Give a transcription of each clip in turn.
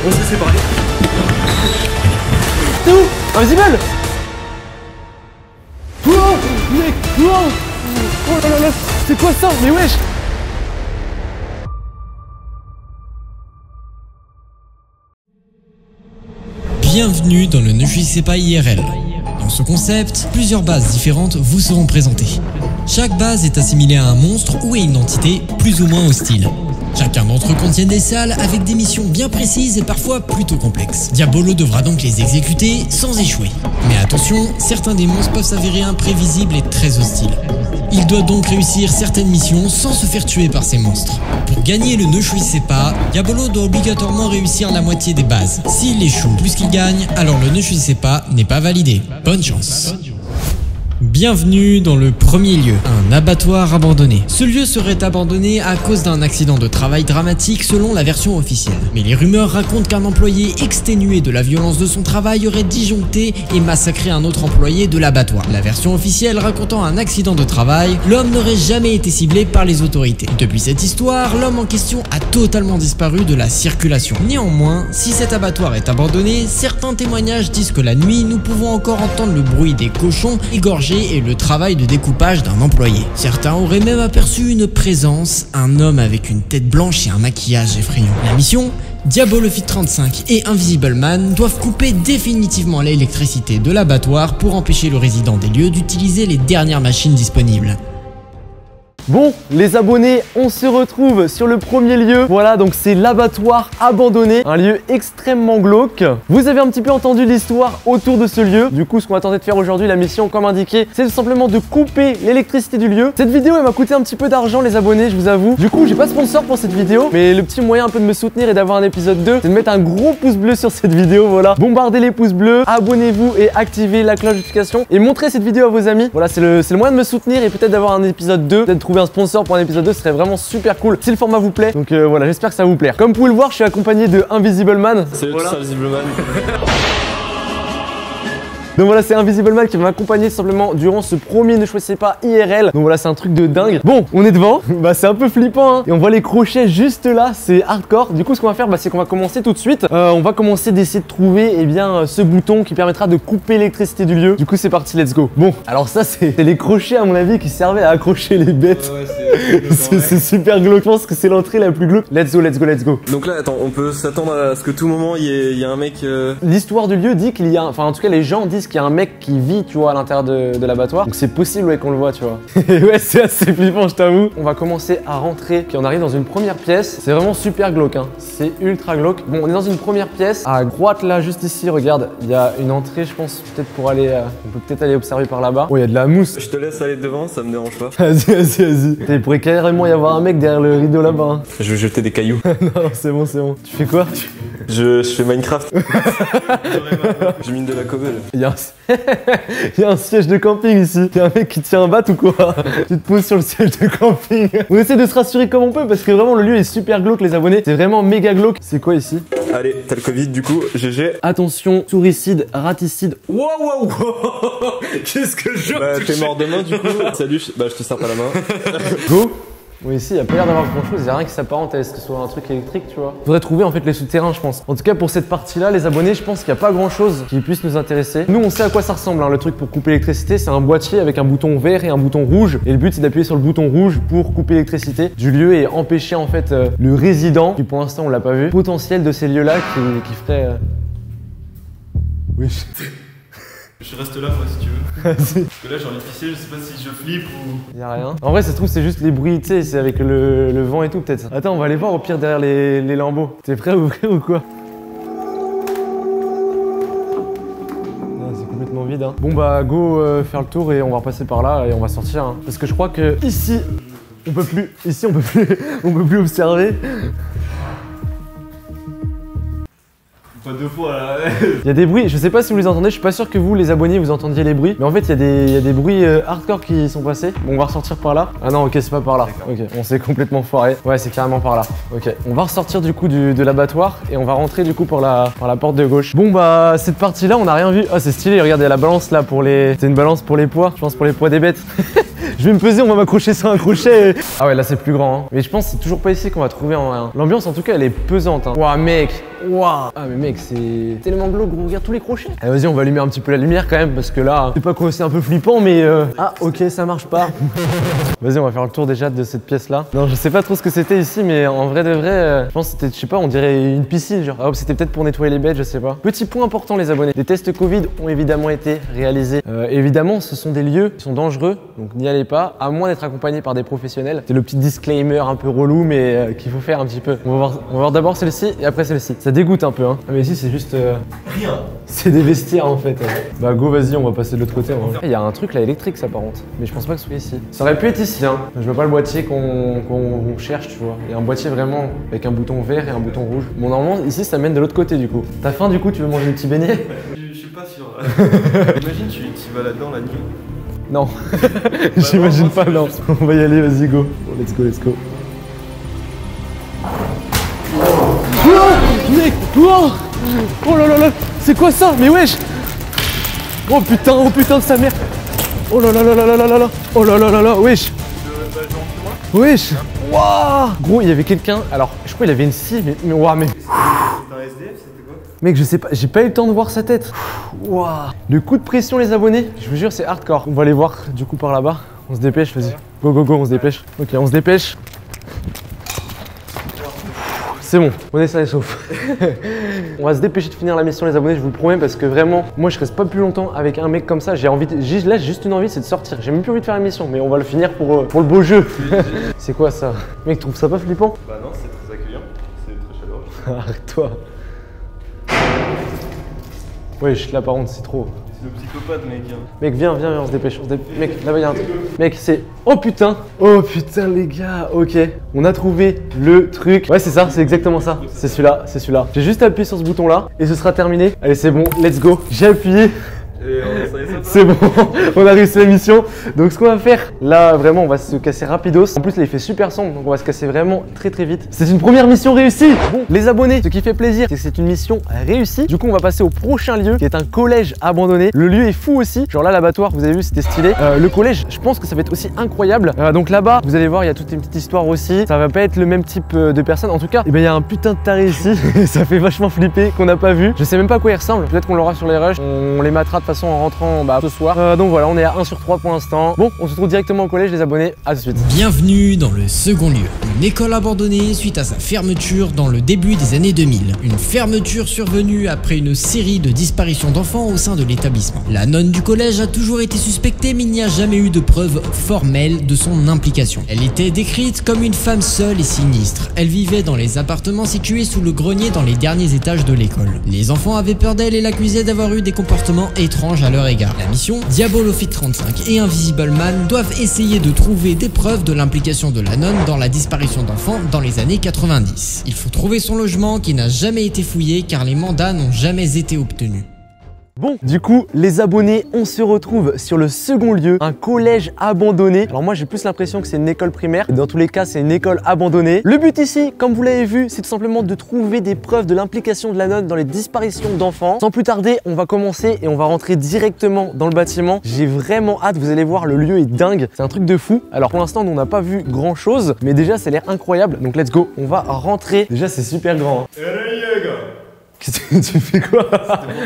On s'est séparés. T'es où? Invisible? Oh mec, oh là là là, c'est quoi ça? Mais wesh! Bienvenue dans le Ne choisissez pas IRL. Dans ce concept, plusieurs bases différentes vous seront présentées. Chaque base est assimilée à un monstre ou à une entité plus ou moins hostile. Chacun d'entre eux contient des salles avec des missions bien précises et parfois plutôt complexes. Diabolo devra donc les exécuter sans échouer. Mais attention, certains des monstres peuvent s'avérer imprévisibles et très hostiles. Il doit donc réussir certaines missions sans se faire tuer par ces monstres. Pour gagner le Ne choisissez pas, Diabolo doit obligatoirement réussir la moitié des bases. S'il échoue plus qu'il gagne, alors le Ne choisissez pas n'est pas validé. Bonne chance. Bienvenue dans le premier lieu, un abattoir abandonné. Ce lieu serait abandonné à cause d'un accident de travail dramatique selon la version officielle. Mais les rumeurs racontent qu'un employé exténué de la violence de son travail aurait disjoncté et massacré un autre employé de l'abattoir. La version officielle racontant un accident de travail, l'homme n'aurait jamais été ciblé par les autorités. Depuis cette histoire, l'homme en question a totalement disparu de la circulation. Néanmoins, si cet abattoir est abandonné, certains témoignages disent que la nuit, nous pouvons encore entendre le bruit des cochons égorgés et le travail de découpage d'un employé. Certains auraient même aperçu une présence, un homme avec une tête blanche et un maquillage effrayant. La mission ? Diabolo Fit 35 et Invisible Man doivent couper définitivement l'électricité de l'abattoir pour empêcher le résident des lieux d'utiliser les dernières machines disponibles. Bon, les abonnés, on se retrouve sur le premier lieu. Voilà, donc c'est l'abattoir abandonné, un lieu extrêmement glauque. Vous avez un petit peu entendu l'histoire autour de ce lieu. Du coup, ce qu'on va tenter de faire aujourd'hui, la mission, comme indiqué, c'est simplement de couper l'électricité du lieu. Cette vidéo, elle m'a coûté un petit peu d'argent, les abonnés, je vous avoue. Du coup, j'ai pas de sponsor pour cette vidéo, mais le petit moyen un peu de me soutenir et d'avoir un épisode 2, c'est de mettre un gros pouce bleu sur cette vidéo. Voilà, bombardez les pouces bleus, abonnez-vous et activez la cloche de notification et montrez cette vidéo à vos amis. Voilà, c'est le moyen de me soutenir et peut-être d'avoir un épisode 2, peut-être trouver un sponsor pour un épisode 2, ce serait vraiment super cool si le format vous plaît. Donc voilà, j'espère que ça va vous plaire. Comme vous pouvez le voir, je suis accompagné de Invisible Man. Salut, voilà. Invisible Man. Donc voilà, c'est Invisible Man qui va m'accompagner simplement durant ce premier Ne choisissez pas IRL. Donc voilà, c'est un truc de dingue. Bon, on est devant. Bah c'est un peu flippant hein. Et on voit les crochets juste là, c'est hardcore. Du coup, ce qu'on va faire, c'est qu'on va commencer tout de suite. On va commencer d'essayer de trouver ce bouton qui permettra de couper l'électricité du lieu. Du coup, c'est parti, let's go. Bon, alors ça, c'est les crochets à mon avis qui servaient à accrocher les bêtes. Ouais, c'est super glauque. Je pense que c'est l'entrée la plus glauque. Let's go, let's go, let's go. Donc là, attends, on peut s'attendre à ce que tout moment il y a un mec. L'histoire du lieu dit qu'il y a, enfin en tout cas les gens disent qu'il y a un mec qui vit, tu vois, à l'intérieur de l'abattoir. Donc c'est possible ouais, qu'on le voit, tu vois. Ouais, c'est assez flippant, je t'avoue. On va commencer à rentrer. Puis on arrive dans une première pièce. C'est vraiment super glauque, hein. C'est ultra glauque. Bon, on est dans une première pièce. À droite, là, juste ici, regarde, il y a une entrée, je pense, peut-être pour aller. On peut peut-être aller observer par là-bas. Oh, il y a de la mousse. Je te laisse aller devant, ça me dérange pas. Vas-y, vas-y, vas-y. Il pourrait carrément y avoir un mec derrière le rideau là-bas. Hein. Je vais jeter des cailloux. Non, c'est bon, c'est bon. Tu fais quoi? Je fais Minecraft. Je mine de la cobble. Il y a un siège de camping ici. T'es un mec qui tient un bat ou quoi? Tu te poses sur le siège de camping. On essaie de se rassurer comme on peut parce que vraiment le lieu est super glauque, les abonnés. C'est vraiment méga glauque. C'est quoi ici? Allez, t'as le Covid du coup, GG. Attention, souricide, raticide. Wow, wow, wow. Qu'est-ce que je... Bah t'es mort demain du coup. Salut, bah je te serre pas la main. Go. Oui, ici, il n'y a pas l'air d'avoir grand chose, il n'y a rien qui s'apparente à ce que ce soit un truc électrique, tu vois. Faudrait trouver en fait les souterrains, je pense. En tout cas, pour cette partie-là, les abonnés, je pense qu'il n'y a pas grand chose qui puisse nous intéresser. Nous, on sait à quoi ça ressemble, hein. Le truc pour couper l'électricité, c'est un boîtier avec un bouton vert et un bouton rouge. Et le but, c'est d'appuyer sur le bouton rouge pour couper l'électricité du lieu et empêcher en fait le résident, qui pour l'instant on l'a pas vu, potentiel de ces lieux-là qui ferait. Oui. Je reste là moi si tu veux. Parce que là j'ai envie de pisser, je sais pas si je flippe ou... Y'a rien. En vrai ça se trouve c'est juste les bruits, tu sais, c'est avec le vent et tout peut-être. Attends, on va aller voir au pire derrière les lambeaux. T'es prêt à ouvrir ou quoi? C'est complètement vide hein. Bon bah go faire le tour et on va repasser par là et on va sortir hein. Parce que je crois que ici on peut plus. Ici on peut plus observer. Pas deux fois là. Il y a des bruits, je sais pas si vous les entendez, je suis pas sûr que vous les abonnés vous entendiez les bruits. Mais en fait il y a des bruits hardcore qui sont passés. Bon on va ressortir par là. Ah non ok c'est pas par là. Ok on s'est complètement foiré. Ouais c'est carrément par là. Ok on va ressortir du coup de l'abattoir et on va rentrer du coup par la porte de gauche. Bon bah cette partie là on a rien vu. Ah c'est stylé, regardez la balance là pour les... C'est une balance pour les poids, je pense pour les poids des bêtes. Je vais me peser, on va m'accrocher sur un crochet. Ah ouais là c'est plus grand hein. Mais je pense que c'est toujours pas ici qu'on va trouver en... L'ambiance en tout cas elle est pesante hein. Ouah mec, Waouh. Ah mais mec, c'est tellement glauque, gros, regarde tous les crochets. Allez, vas-y, on va allumer un petit peu la lumière quand même, parce que là, c'est pas quoi, c'est un peu flippant, mais ah, ok, ça marche pas. Vas-y, on va faire le tour déjà de cette pièce-là. Non, je sais pas trop ce que c'était ici, mais en vrai de vrai, je pense que c'était, je sais pas, on dirait une piscine, genre. Ah, c'était peut-être pour nettoyer les bêtes, je sais pas. Petit point important, les abonnés. Les tests Covid ont évidemment été réalisés. Évidemment, ce sont des lieux qui sont dangereux, donc n'y allez pas, à moins d'être accompagné par des professionnels. C'est le petit disclaimer un peu relou, mais qu'il faut faire un petit peu. On va voir d'abord celle-ci et après celle-ci. Ça dégoûte un peu, hein. Ah, mais ici, c'est juste. Rien. C'est des vestiaires en fait. Bah, go, vas-y, on va passer de l'autre côté. Il y a un truc là électrique, ça par contre. Mais je pense pas que ce soit ici. Ça aurait pu être ici, hein. Je vois pas le boîtier qu'on cherche, tu vois. Il y a un boîtier vraiment avec un bouton vert et un bouton rouge. Bon, normalement, ici, ça mène de l'autre côté du coup. T'as faim du coup, tu veux manger des petits beignets? Je suis pas sûr. Imagine, tu vas là-dedans la nuit. Non, j'imagine pas, non. On va y aller, vas-y, go. Bon, let's go, let's go. Oh, mec, oh là là là, c'est quoi ça? Mais wesh. Oh putain de sa mère. Oh là là là là là là là. Oh là là là là, wesh. Wesh. Waouh. Gros, il y avait quelqu'un, alors je crois qu'il avait une scie, mais waouh, mais... C'était un SDF, c'était quoi? Mec, je sais pas, j'ai pas eu le temps de voir sa tête. Waouh. Le coup de pression, les abonnés, je vous jure, c'est hardcore. On va aller voir du coup par là-bas. On se dépêche, vas-y. Go, go, go, on se dépêche. Ok, on se dépêche. C'est bon, on est sain et sauf. On va se dépêcher de finir la mission, les abonnés, je vous le promets, parce que vraiment, moi je reste pas plus longtemps avec un mec comme ça. J'ai envie, là j'ai juste une envie, c'est de sortir. J'ai même plus envie de faire la mission, mais on va le finir pour le beau jeu. C'est quoi ça? Mec, tu trouves ça pas flippant? Bah non, c'est très accueillant, c'est très chaleureux. Arrête-toi. Wesh, là par contre, c'est trop. C'est le psychopathe, mec. Hein. Mec, viens, on se dépêche. Mec, là-bas, il y a un truc. Mec, c'est... Oh putain, les gars, ok. On a trouvé le truc. Ouais, c'est ça, c'est exactement ça. C'est celui-là. J'ai juste appuyé sur ce bouton-là et ce sera terminé. Allez, c'est bon, let's go. J'ai appuyé. C'est bon, on a réussi la mission. Donc ce qu'on va faire, là vraiment on va se casser rapidos. En plus là il fait super sombre, donc on va se casser vraiment très vite. C'est une première mission réussie. Bon, les abonnés, ce qui fait plaisir, c'est que c'est une mission réussie. Du coup on va passer au prochain lieu, qui est un collège abandonné. Le lieu est fou aussi. Genre là l'abattoir, vous avez vu, c'était stylé. Le collège, je pense que ça va être aussi incroyable. Donc là-bas, vous allez voir, il y a toute une petite histoire aussi. Ça va pas être le même type de personne. En tout cas, il y a un putain de taré ici. Ça fait vachement flipper, qu'on n'a pas vu. Je sais même pas à quoi il ressemble. Peut-être qu'on l'aura sur les rushs. On les matera de façon en rentrant ce soir. Donc voilà, on est à 1 sur 3 pour l'instant. Bon, on se retrouve directement au collège, les abonnés. À tout de suite. Bienvenue dans le second lieu. Une école abandonnée suite à sa fermeture dans le début des années 2000. Une fermeture survenue après une série de disparitions d'enfants au sein de l'établissement. La nonne du collège a toujours été suspectée, mais il n'y a jamais eu de preuves formelles de son implication. Elle était décrite comme une femme seule et sinistre. Elle vivait dans les appartements situés sous le grenier dans les derniers étages de l'école. Les enfants avaient peur d'elle et l'accusaient d'avoir eu des comportements étranges à leur égard. La mission, Diabolofit 35 et Invisible Man doivent essayer de trouver des preuves de l'implication de la nonne dans la disparition d'enfants dans les années 90. Il faut trouver son logement qui n'a jamais été fouillé car les mandats n'ont jamais été obtenus. Bon, du coup, les abonnés, on se retrouve sur le second lieu, un collège abandonné. Alors moi, j'ai plus l'impression que c'est une école primaire. Dans tous les cas, c'est une école abandonnée. Le but ici, comme vous l'avez vu, c'est tout simplement de trouver des preuves de l'implication de la nonne dans les disparitions d'enfants. Sans plus tarder, on va commencer et on va rentrer directement dans le bâtiment. J'ai vraiment hâte, vous allez voir, le lieu est dingue. C'est un truc de fou. Alors pour l'instant, on n'a pas vu grand chose, mais déjà, ça a l'air incroyable. Donc let's go, on va rentrer. Déjà, c'est super grand. Hein. Tu fais quoi?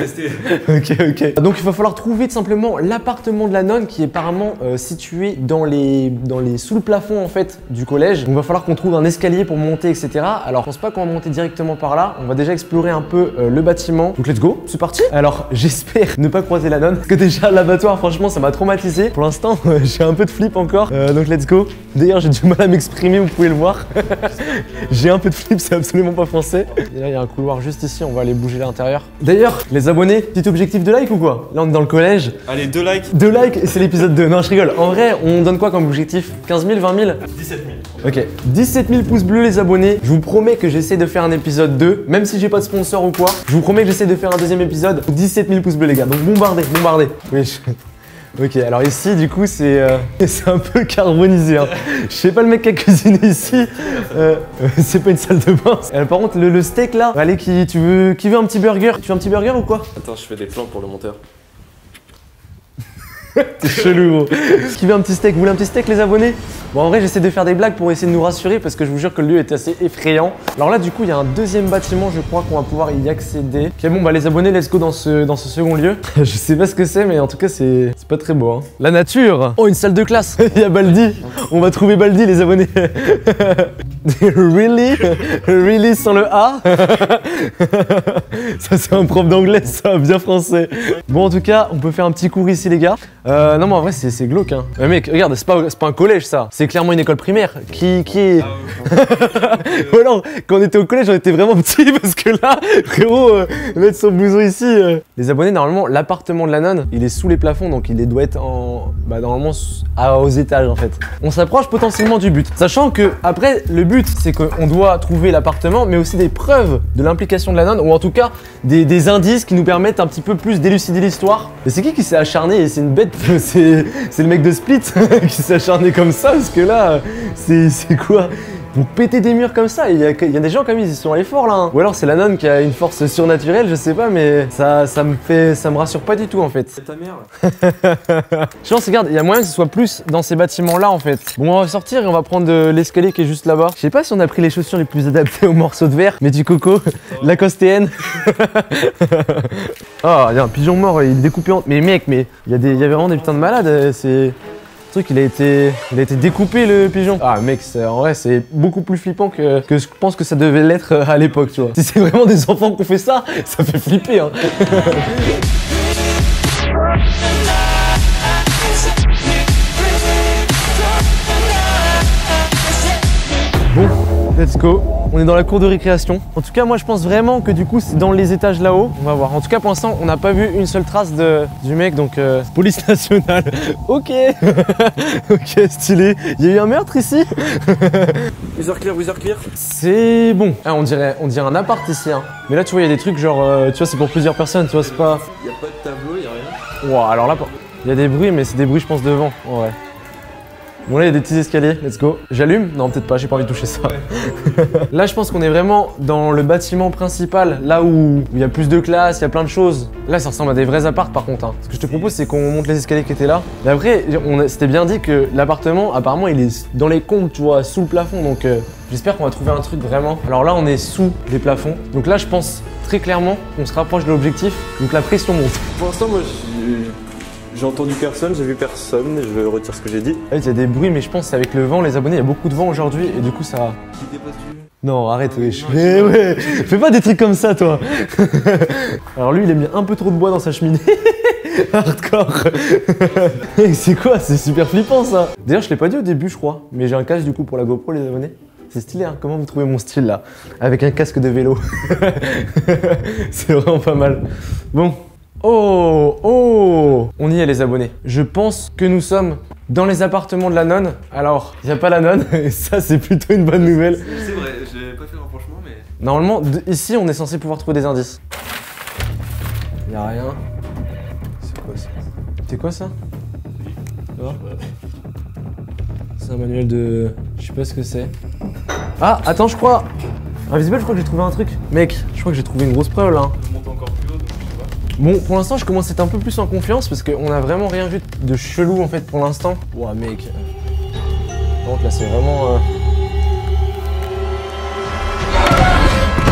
C'était pour tester. Ok. Donc il va falloir trouver tout simplement l'appartement de la nonne qui est apparemment situé dans les sous le plafond en fait du collège. Donc il va falloir qu'on trouve un escalier pour monter, etc. Alors je pense pas qu'on va monter directement par là. On va déjà explorer un peu le bâtiment. Donc let's go, c'est parti. Alors j'espère ne pas croiser la nonne parce que déjà l'abattoir franchement ça m'a traumatisé. Pour l'instant j'ai un peu de flip encore. Donc let's go. D'ailleurs j'ai du mal à m'exprimer, vous pouvez le voir. J'ai un peu de flip, c'est absolument pas français. Et là il y a un couloir juste ici, on va aller bouger à l'intérieur. D'ailleurs, les abonnés, petit objectif de like ou quoi? Là on est dans le collège. Allez, 2 likes. 2 likes et c'est l'épisode 2. Non, je rigole. En vrai, on donne quoi comme objectif? 15 000, 20 000? 17 000. Ok, 17 000 pouces bleus les abonnés. Je vous promets que j'essaie de faire un épisode 2, même si j'ai pas de sponsor ou quoi. Je vous promets que j'essaie de faire un deuxième épisode. 17 000 pouces bleus les gars, donc bombardez. Oui, Ok, alors ici, du coup, c'est un peu carbonisé. Hein. Je sais pas le mec qui a cuisiné ici. C'est pas une salle de bain. Par contre, le steak là, allez, qui veut un petit burger? Tu veux un petit burger ou quoi? Attends, je fais des plans pour le monteur. T'es chelou gros. Qui veut un petit steak? Vous voulez un petit steak les abonnés? Bon en vrai j'essaie de faire des blagues pour essayer de nous rassurer parce que je vous jure que le lieu était assez effrayant. Alors là du coup il y a un deuxième bâtiment, je crois qu'on va pouvoir y accéder. Ok bon bah les abonnés, let's go dans ce second lieu. Je sais pas ce que c'est mais en tout cas c'est pas très beau hein. La nature. Oh une salle de classe. Il y a Baldi. On va trouver Baldi les abonnés. Really? Really sans le A? Ça c'est un prof d'anglais ça, bien français. Bon en tout cas on peut faire un petit cours ici les gars. Non mais en vrai c'est glauque hein. Mais mec regarde c'est pas un collège ça. C'est clairement une école primaire. Qui est... Ou alors quand on était au collège on était vraiment petits parce que là frérot mettre son blouson ici. Les abonnés normalement l'appartement de la nonne il est sous les plafonds donc il doit être en... Bah normalement aux étages en fait. On s'approche potentiellement du but. Sachant que après le but c'est qu'on doit trouver l'appartement mais aussi des preuves de l'implication de la nonne ou en tout cas des indices qui nous permettent un petit peu plus d'élucider l'histoire. Et c'est qui s'est acharné? Et c'est une bête, c'est le mec de Split qui s'est acharné comme ça parce que là c'est quoi? Pour péter des murs comme ça, il y a des gens comme ils sont allés forts là hein. Ou alors c'est la nonne qui a une force surnaturelle, je sais pas mais ça me rassure pas du tout en fait. C'est ta mère. Je pense regarde, il y a moyen que ce soit plus dans ces bâtiments là en fait. Bon on va sortir et on va prendre l'escalier qui est juste là-bas. Je sais pas si on a pris les chaussures les plus adaptées aux morceaux de verre, mais du coco, Lacostéenne. Ah, il y a un pigeon mort, il est découpé en... Mais mec, mais il y avait vraiment des putains de malades, c'est... Il a été découpé le pigeon. Ah mec, en vrai c'est beaucoup plus flippant que je pense que ça devait l'être à l'époque, tu vois. Si c'est vraiment des enfants qui ont fait ça, ça fait flipper hein. Bon, let's go. On est dans la cour de récréation. En tout cas, moi je pense vraiment que du coup c'est dans les étages là-haut. On va voir. En tout cas, pour l'instant, on n'a pas vu une seule trace du mec, donc police nationale. Ok. Ok, stylé. Il y a eu un meurtre ici. Wizard clear. C'est bon. Ah, on dirait un appart ici. Hein. Mais là, tu vois, il y a des trucs genre, tu vois, c'est pour plusieurs personnes. Tu vois, c'est pas. Il y a pas de tableau, il y a rien. Ouah, alors là, il y a des bruits, mais c'est des bruits, je pense, devant. En vrai. Bon là il y a des petits escaliers, let's go. J'allume? Non peut-être pas, j'ai pas envie de toucher ça. Là je pense qu'on est vraiment dans le bâtiment principal, là où il y a plus de classes, il y a plein de choses. Là ça ressemble à des vrais apparts par contre hein. Ce que je te propose c'est qu'on monte les escaliers qui étaient là. Mais après c'était bien dit que l'appartement apparemment il est dans les combles tu vois, sous le plafond. Donc j'espère qu'on va trouver un truc vraiment. Alors là on est sous les plafonds. Donc là je pense très clairement qu'on se rapproche de l'objectif. Donc la pression monte. Pour l'instant moi j'ai entendu personne, j'ai vu personne, je retire ce que j'ai dit. Il y a des bruits mais je pense que c'est avec le vent, les abonnés, il y a beaucoup de vent aujourd'hui et du coup ça... Qui dépasse du... Non arrête, ouais, fais pas des trucs comme ça toi. Alors lui il a mis un peu trop de bois dans sa cheminée. Hardcore. C'est quoi? C'est super flippant ça. D'ailleurs je l'ai pas dit au début je crois, mais j'ai un casque du coup pour la GoPro les abonnés. C'est stylé hein, comment vous trouvez mon style là? Avec un casque de vélo. C'est vraiment pas mal. Bon. Oh, on y est les abonnés. Je pense que nous sommes dans les appartements de la nonne. Alors, il n'y a pas la nonne, et ça c'est plutôt une bonne nouvelle. C'est vrai, j'ai pas fait le rapprochement mais... Normalement, ici on est censé pouvoir trouver des indices. Il n'y a rien. C'est quoi ça? C'est quoi ça? C'est un manuel de... Je sais pas ce que c'est. Ah, attends, je crois... Invisible, je crois que j'ai trouvé un truc. Mec, je crois que j'ai trouvé une grosse preuve là. Je monte encore plus haut donc je sais pas. Bon, pour l'instant, je commence à être un peu plus en confiance parce qu'on a vraiment rien vu de chelou en fait pour l'instant. Ouah, mec. Par contre, là, c'est vraiment.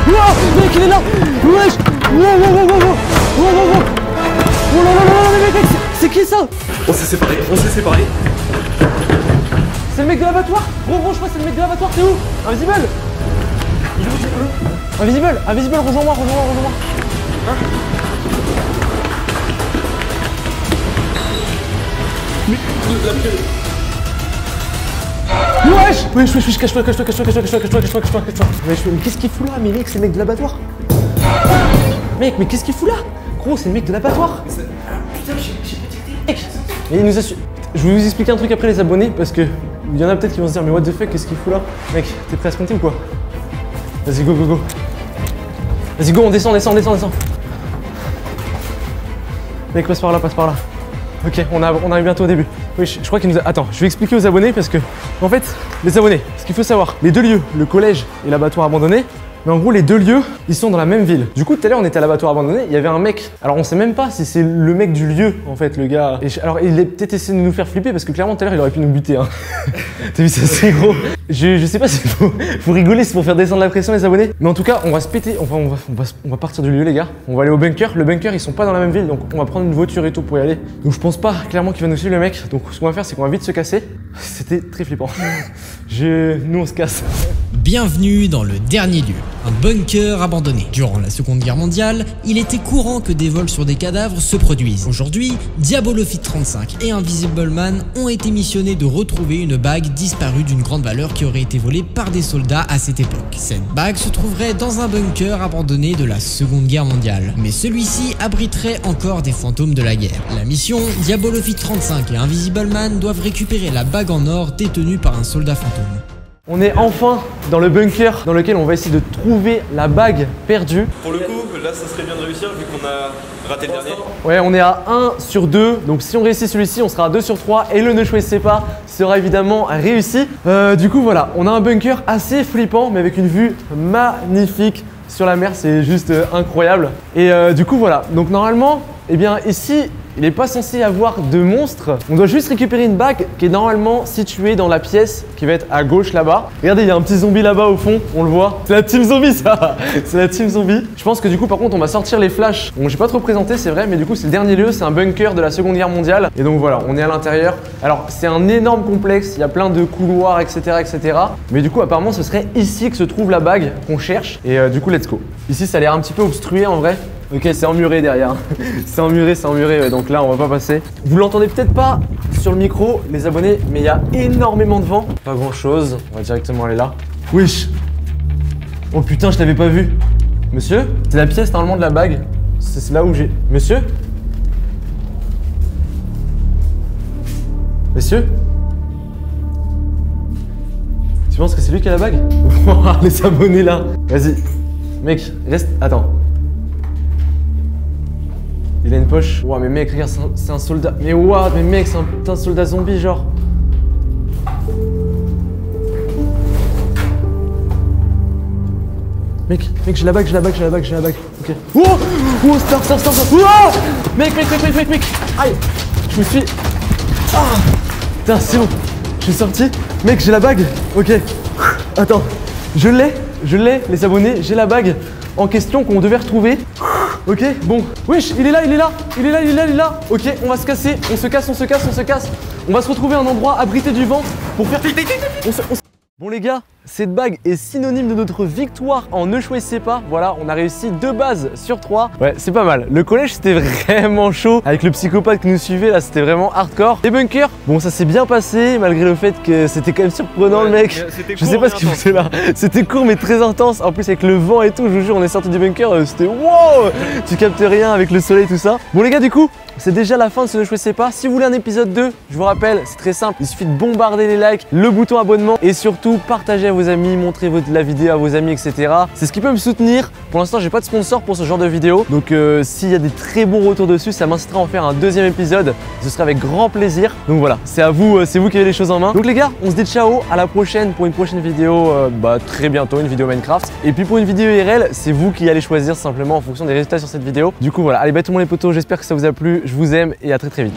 Ouah, mec, il est là! Wesh! Oh là là là, mec, c'est qui ça? On s'est séparés. C'est le mec de l'abattoir? Gros, je crois que c'est le mec de l'abattoir, t'es où? Invisible! Invisible, rejoins-moi. Hein? Wesh, cache-toi. Mais qu'est-ce qu'il fout là? Mais mec, c'est le mec de l'abattoir. Mec, mais qu'est-ce qu'il fout là? Gros, c'est le mec de l'abattoir. Putain, j'ai pas dit. Et il nous a su... Je vais vous expliquer un truc après les abonnés parce que il y en a peut-être qui vont se dire mais what the fuck, qu'est-ce qu'il fout là? Mec, t'es prêt à se compter ou quoi? Vas-y, go. Vas-y, go, on descend. Mec, passe par là. Ok, on arrive bientôt au début. Oui, je crois qu'il nous a... Attends, je vais expliquer aux abonnés parce que... En fait, les abonnés, ce qu'il faut savoir, les deux lieux, le collège et l'abattoir abandonné, Mais en gros, les deux lieux, ils sont dans la même ville. Du coup, tout à l'heure, on était à l'abattoir abandonné, il y avait un mec. Alors, on sait même pas si c'est le mec du lieu, en fait, le gars. Alors, il a peut-être essayé de nous faire flipper parce que clairement, tout à l'heure, il aurait pu nous buter. Hein. T'as vu, c'est assez gros. Je sais pas s'il faut rigoler, c'est pour faire descendre la pression, les abonnés. Mais en tout cas, on va se péter. Enfin, on va partir du lieu, les gars. On va aller au bunker. Le bunker, ils sont pas dans la même ville, donc on va prendre une voiture et tout pour y aller. Donc, je pense pas clairement qu'il va nous suivre, le mec. Donc, ce qu'on va faire, c'est qu'on va vite se casser. C'était très flippant. Nous, on se casse. Bienvenue dans le dernier lieu, un bunker abandonné. Durant la Seconde Guerre mondiale, il était courant que des vols sur des cadavres se produisent. Aujourd'hui, Diabolofit 35 et Invisible Man ont été missionnés de retrouver une bague disparue d'une grande valeur qui aurait été volée par des soldats à cette époque. Cette bague se trouverait dans un bunker abandonné de la Seconde Guerre mondiale, mais celui-ci abriterait encore des fantômes de la guerre. La mission, Diabolofit 35 et Invisible Man doivent récupérer la bague en or détenue par un soldat fantôme. On est enfin dans le bunker dans lequel on va essayer de trouver la bague perdue. Pour le coup, là, ça serait bien de réussir vu qu'on a raté le dernier. Ouais, on est à 1 sur 2. Donc si on réussit celui-ci, on sera à 2 sur 3. Et le ne choisissez pas sera évidemment réussi. Du coup, voilà, on a un bunker assez flippant, mais avec une vue magnifique sur la mer. C'est juste incroyable. Et du coup, voilà. Donc normalement, eh bien ici, il n'est pas censé y avoir de monstres. On doit juste récupérer une bague qui est normalement située dans la pièce qui va être à gauche là-bas. Regardez, il y a un petit zombie là-bas au fond, on le voit. C'est la team zombie ça. C'est la team zombie. Je pense que du coup par contre on va sortir les flashs. Bon, j'ai pas trop présenté, c'est vrai, mais du coup c'est le dernier lieu, c'est un bunker de la Seconde Guerre mondiale. Et donc voilà, on est à l'intérieur. Alors c'est un énorme complexe, il y a plein de couloirs, etc. etc. Mais du coup apparemment ce serait ici que se trouve la bague qu'on cherche. Et du coup let's go. Ici ça a l'air un petit peu obstrué en vrai. Ok, c'est emmuré derrière. c'est emmuré, ouais. Donc là, on va pas passer. Vous l'entendez peut-être pas sur le micro, les abonnés, mais il y a énormément de vent. Pas grand chose. On va directement aller là. Wesh. Oh putain, je t'avais pas vu. Monsieur, c'est la pièce normalement de la bague. C'est là où j'ai. Monsieur. Monsieur. Tu penses que c'est lui qui a la bague? Les abonnés là. Vas-y. Mec, reste. Attends. Il a une poche. Ouah, mais mec, regarde, c'est un soldat. Mais ouah, mais mec, c'est un putain de soldat zombie, genre. Mec, j'ai la bague. Ok. Oh, stop. Ouah, mec. Aïe, je me suis. Ah, putain, c'est bon. Je suis sorti. Mec, j'ai la bague. Ok. Attends, je l'ai, les abonnés. J'ai la bague en question qu'on devait retrouver. Ok, bon. Wesh, il est là. Ok, on va se casser. On se casse. On va se retrouver à un endroit abrité du vent pour faire... Bon les gars, cette bague est synonyme de notre victoire en Ne choisissez pas. Voilà, on a réussi 2 bases sur 3. Ouais, c'est pas mal. Le collège, c'était vraiment chaud. Avec le psychopathe qui nous suivait, là, c'était vraiment hardcore. Les bunkers, bon, ça s'est bien passé, malgré le fait que c'était quand même surprenant, ouais, le mec. Je sais pas ce qu'il faisait là. C'était court, mais très intense. En plus, avec le vent et tout, je vous jure, on est sorti du bunker, c'était wow. Tu captes rien avec le soleil, tout ça. Bon les gars, du coup, c'est déjà la fin de ce Ne choisissez pas. Si vous voulez un épisode 2, je vous rappelle, c'est très simple. Il suffit de bombarder les likes, le bouton abonnement et surtout partager à vos amis, montrer la vidéo à vos amis, etc. C'est ce qui peut me soutenir. Pour l'instant, j'ai pas de sponsor pour ce genre de vidéo. Donc s'il y a des très bons retours dessus, ça m'incitera à en faire un 2e épisode. Ce serait avec grand plaisir. Donc voilà, c'est à vous, c'est vous qui avez les choses en main. Donc les gars, on se dit ciao, à la prochaine pour une prochaine vidéo très bientôt, une vidéo Minecraft. Et puis pour une vidéo IRL, c'est vous qui allez choisir simplement en fonction des résultats sur cette vidéo. Du coup voilà, allez, bye tout le monde les potos, j'espère que ça vous a plu. Je vous aime et à très vite.